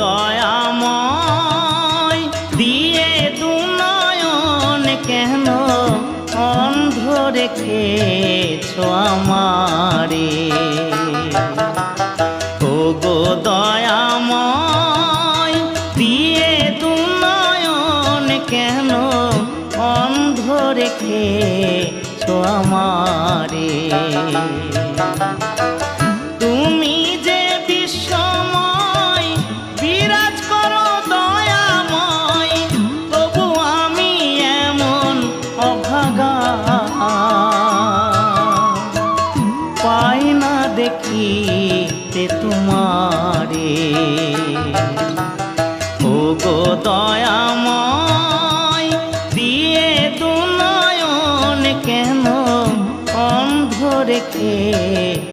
দয়াময় দিয়ে দুনয়ন কেন অন্ধ রেখেছো আমারে। ও গো দয়াময় দিয়ে দুনয়ন কেন অন্ধ রেখেছো আমারে। তুমি যে বিশ্বময় বিরাজ করো দয়াময়, তবু আমি এমন অভাগা পাই না দেখিতে তোমারে। ও গো দয়াময়